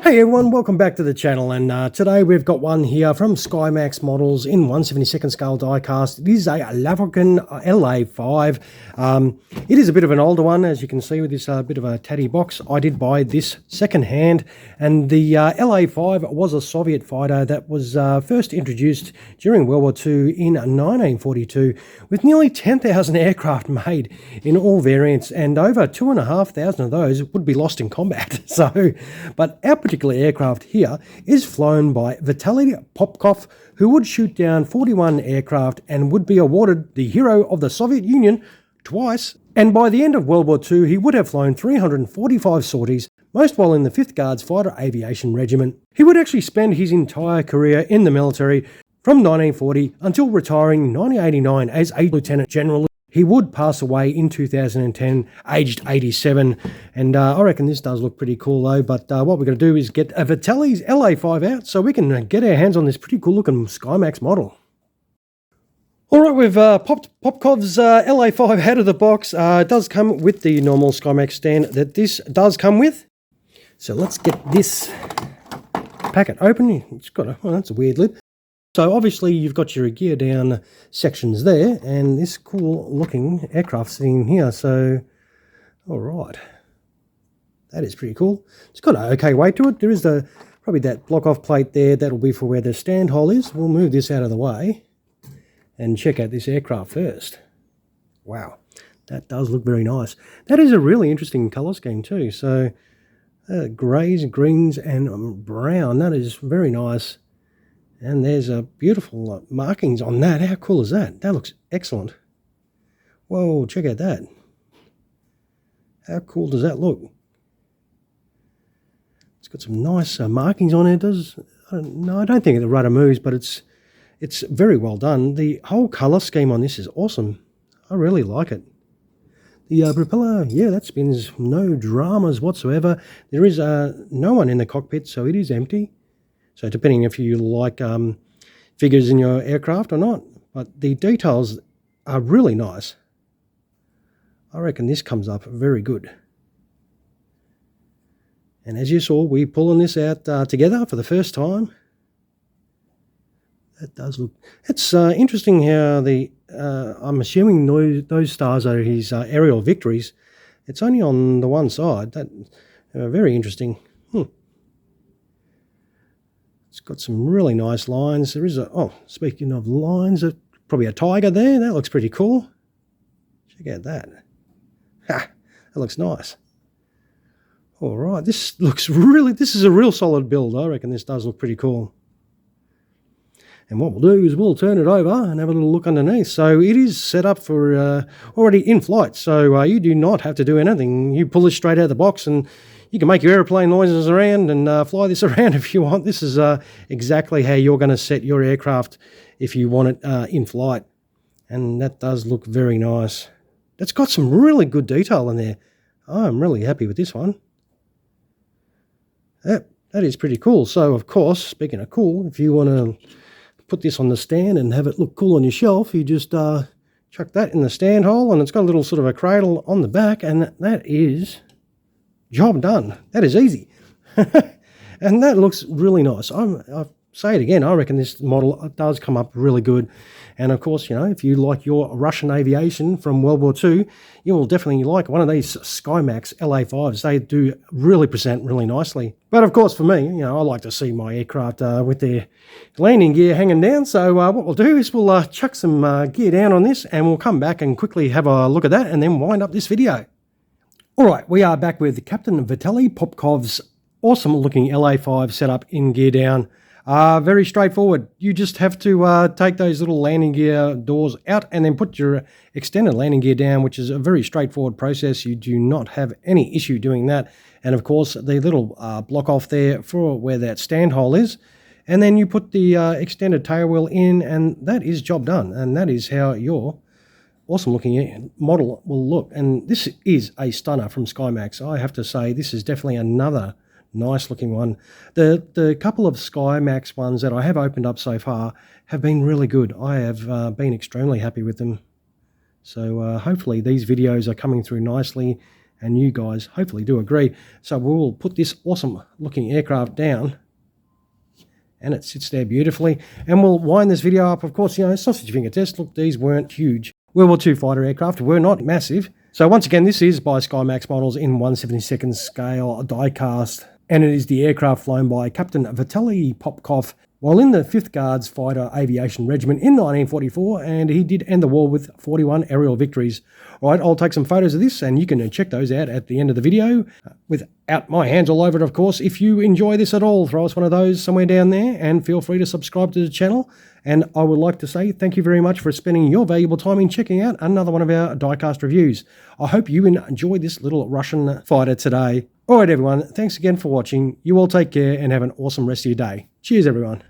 Hey everyone, welcome back to the channel, and today we've got one here from SkyMax Models in 1/72nd scale diecast. It is a Lavochkin La-5. It is a bit of an older one, as you can see with this bit of a tatty box. I did buy this second hand, and the La-5 was a Soviet fighter that was first introduced during World War II in 1942, with nearly 10,000 aircraft made in all variants, and over 2,500 of those would be lost in combat. But our particular aircraft here is flown by Vitaly Popkov, who would shoot down 41 aircraft and would be awarded the Hero of the Soviet Union twice. And by the end of World War II, he would have flown 345 sorties, most while in the 5th Guards Fighter Aviation Regiment. He would actually spend his entire career in the military from 1940 until retiring in 1989 as a Lieutenant General. He would pass away in 2010, aged 87, and I reckon this does look pretty cool though, but what we're going to do is get a Vitaly's La-5 out so we can get our hands on this pretty cool looking SkyMax model. Alright, we've popped Popkov's La-5 out of the box. It does come with the normal SkyMax stand that this does come with. So let's get this packet open. It's got a, well, that's a weird lid. So obviously you've got your gear down sections there, and this cool looking aircraft sitting here. So, all right, that is pretty cool. It's got an okay weight to it. There is probably that block off plate there. That'll be for where the stand hole is. We'll move this out of the way and check out this aircraft first. Wow, that does look very nice. That is a really interesting color scheme too. So greys, greens, and brown. That is very nice. And there's a beautiful markings on that. How cool is that? That looks excellent. Whoa, check out that. How cool does that look? It's got some nice markings on it. I don't think the rudder moves, but it's very well done. The whole color scheme on this is awesome. I really like it. The propeller, yeah, that spins, no dramas whatsoever. There is no one in the cockpit, so it is empty. So depending if you like figures in your aircraft or not. But the details are really nice. I reckon this comes up very good. And as you saw, we're pulling this out together for the first time. That does look... It's interesting how the... I'm assuming those stars are his aerial victories. It's only on the one side. That very interesting. It's got some really nice lines. There is a, oh, speaking of lines, probably a tiger there. That looks pretty cool. Check out that. Ha, that looks nice. All right, this is a real solid build. I reckon this does look pretty cool. And what we'll do is we'll turn it over and have a little look underneath. So it is set up for already in flight. So you do not have to do anything. You pull this straight out of the box and you can make your airplane noises around and fly this around if you want. This is exactly how you're going to set your aircraft if you want it in flight. And that does look very nice. That's got some really good detail in there. I'm really happy with this one. That is pretty cool. So, of course, speaking of cool, if you want to put this on the stand and have it look cool on your shelf, you just chuck that in the stand hole, and it's got a little sort of a cradle on the back, and that is... job done. That is easy. And that looks really nice. I'll say it again, I reckon this model does come up really good. And of course, you know, if you like your Russian aviation from World War II, you will definitely like one of these SkyMax La-5s. They do really present really nicely. But of course, for me, you know, I like to see my aircraft with their landing gear hanging down. So what we'll do is we'll chuck some gear down on this, and we'll come back and quickly have a look at that and then wind up this video. Alright, we are back with Captain Vitaly Popkov's awesome looking La-5 setup in gear down. Very straightforward. You just have to take those little landing gear doors out and then put your extended landing gear down, which is a very straightforward process. You do not have any issue doing that. And of course, the little block off there for where that stand hole is. And then you put the extended tail wheel in, and that is job done. And that is how your awesome looking model will look. And this is a stunner from SkyMax. I have to say, this is definitely another nice looking one. The couple of SkyMax ones that I have opened up so far have been really good. I have been extremely happy with them. So hopefully these videos are coming through nicely, and you guys hopefully do agree. So we'll put this awesome looking aircraft down, and it sits there beautifully, and we'll wind this video up. Of course, sausage finger test. Look, these weren't huge. World War II fighter aircraft were not massive. So once again, this is by SkyMax Models in 1/72nd scale die-cast, and it is the aircraft flown by Captain Vitaliy Popkov while in the 5th Guards Fighter Aviation Regiment in 1944, and he did end the war with 41 aerial victories. All right, I'll take some photos of this, and you can check those out at the end of the video, without my hands all over it, of course. If you enjoy this at all, throw us one of those somewhere down there, and feel free to subscribe to the channel. And I would like to say thank you very much for spending your valuable time in checking out another one of our diecast reviews. I hope you enjoyed this little Russian fighter today. All right, everyone, thanks again for watching. You all take care and have an awesome rest of your day. Cheers, everyone.